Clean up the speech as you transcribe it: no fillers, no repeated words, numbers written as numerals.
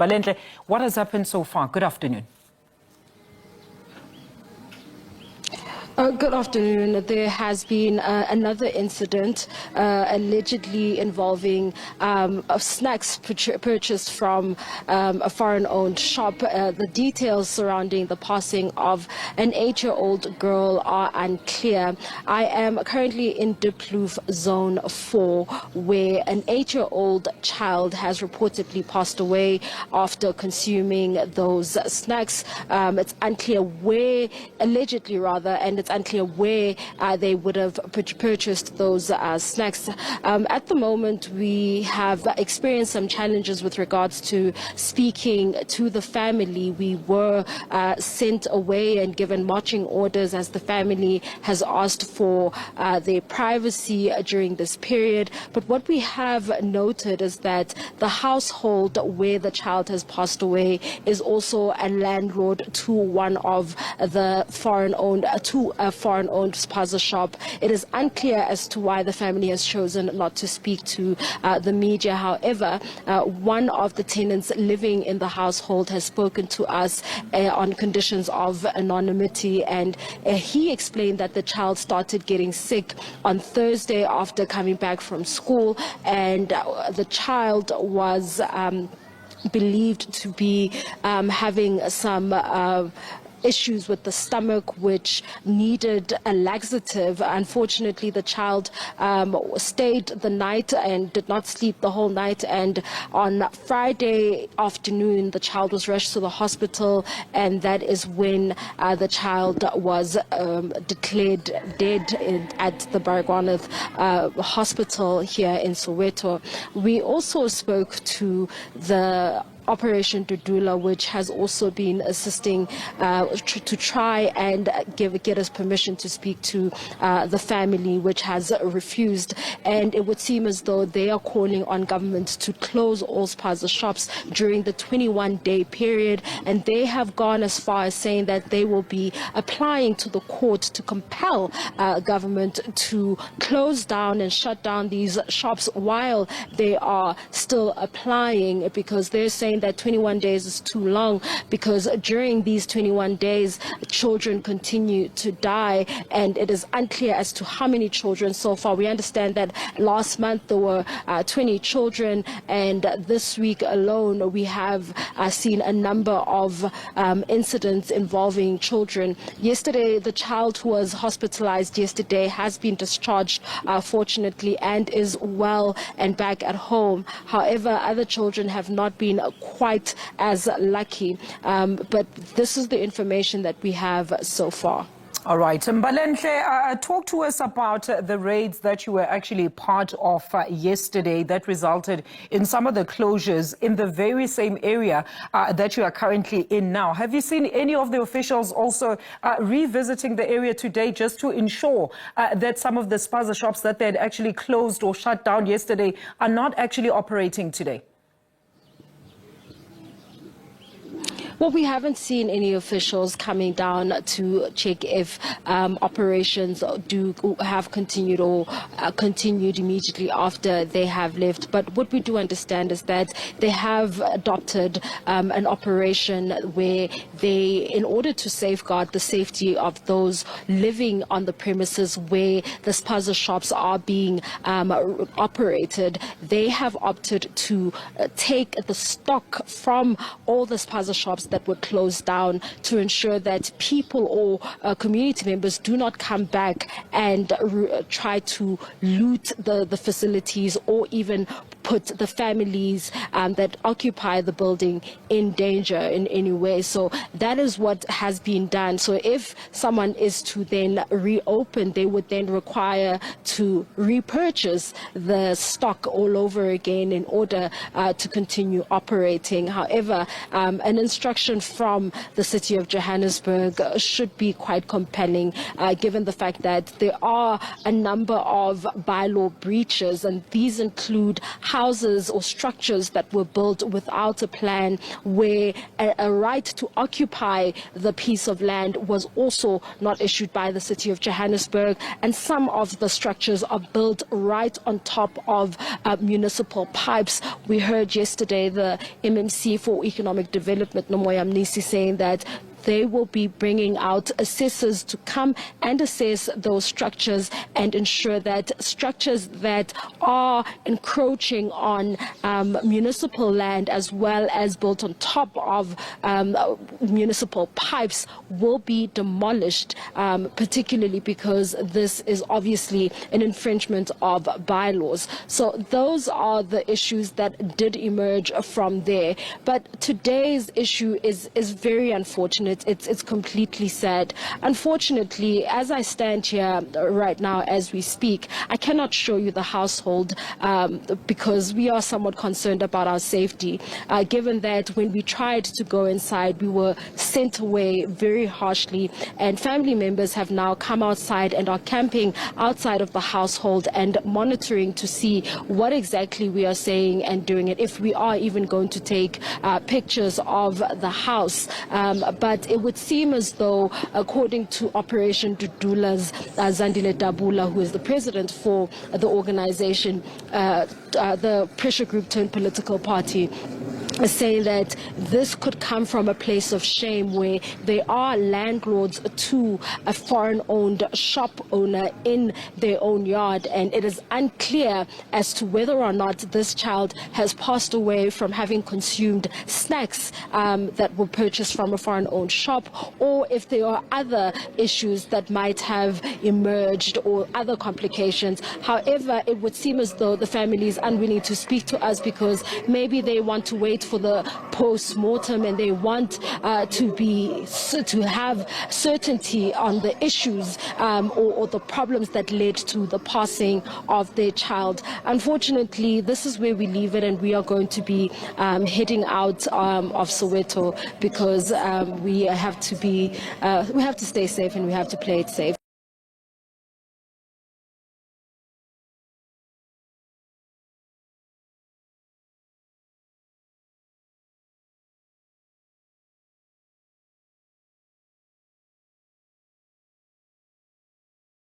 Mbalenhle, what has happened so far? Good afternoon. Good afternoon. There has been another incident allegedly involving snacks purchased from a foreign-owned shop. The details surrounding the passing of an 8-year-old girl are unclear. I am currently in Diepkloof Zone 4, where an 8-year-old child has reportedly passed away after consuming those snacks. It's unclear where, allegedly rather, and it's unclear where they would have purchased those snacks. At the moment, we have experienced some challenges with regards to speaking to the family. We were sent away and given marching orders as the family has asked for their privacy during this period. But what we have noted is that the household where the child has passed away is also a landlord to one of the foreign-owned spaza shop. It is unclear as to why the family has chosen not to speak to the media. However, one of the tenants living in the household has spoken to us on conditions of anonymity, and he explained that the child started getting sick on Thursday after coming back from school, and the child was believed to be having some issues with the stomach, which needed a laxative. Unfortunately, the child stayed the night and did not sleep the whole night, and on Friday afternoon the child was rushed to the hospital, and that is when the child was declared dead at the Baragwanath hospital here in Soweto. We also spoke to the Operation Dudula, which has also been assisting to try and get us permission to speak to the family, which has refused. And it would seem as though they are calling on government to close all spaza shops during the 21-day period. And they have gone as far as saying that they will be applying to the court to compel government to close down and shut down these shops while they are still applying, because they're saying that 21 days is too long, because during these 21 days children continue to die, and it is unclear as to how many children so far. We understand that last month there were 20 children, and this week alone we have seen a number of incidents involving children. Yesterday, the child who was hospitalized yesterday has been discharged, fortunately, and is well and back at home. However, other children have not been quite as lucky, but this is the information that we have so far. All right. Mbalenhle, talk to us about the raids that you were actually part of yesterday that resulted in some of the closures in the very same area that you are currently in now. Have you seen any of the officials also revisiting the area today just to ensure that some of the spaza shops that they had actually closed or shut down yesterday are not actually operating today? Well, we haven't seen any officials coming down to check if operations do have continued or continued immediately after they have left. But what we do understand is that they have adopted an operation where they, in order to safeguard the safety of those living on the premises where the spaza shops are being operated, they have opted to take the stock from all the spaza shops that were closed down to ensure that people or community members do not come back and try to loot the facilities or even put the families that occupy the building in danger in any way. So that is what has been done. So if someone is to then reopen, they would then require to repurchase the stock all over again in order to continue operating. However, an instruction from the city of Johannesburg should be quite compelling, given the fact that there are a number of bylaw breaches, and these include houses or structures that were built without a plan, where a right to occupy the piece of land was also not issued by the city of Johannesburg, and some of the structures are built right on top of municipal pipes. We heard yesterday the MMC for Economic Development, Nomoya Mnisi, saying that they will be bringing out assessors to come and assess those structures and ensure that structures that are encroaching on municipal land as well as built on top of municipal pipes will be demolished, particularly because this is obviously an infringement of bylaws. So those are the issues that did emerge from there. But today's issue is very unfortunate. It's completely sad. Unfortunately, as I stand here right now as we speak, I cannot show you the household because we are somewhat concerned about our safety, given that when we tried to go inside, we were sent away very harshly, and family members have now come outside and are camping outside of the household and monitoring to see what exactly we are saying and doing, and if we are even going to take pictures of the house. But it would seem as though, according to Operation Dudula's Zandile Dabula, who is the president for the organization, the pressure group turned political party, saying that this could come from a place of shame where they are landlords to a foreign-owned shop owner in their own yard, and it is unclear as to whether or not this child has passed away from having consumed snacks that were purchased from a foreign-owned shop, or if there are other issues that might have emerged or other complications. However, it would seem as though the family is unwilling to speak to us because maybe they want to wait for the post-mortem and they want to have certainty on the issues or the problems that led to the passing of their child. Unfortunately, this is where we leave it, and we are going to be heading out of Soweto because we have to stay safe and we have to play it safe.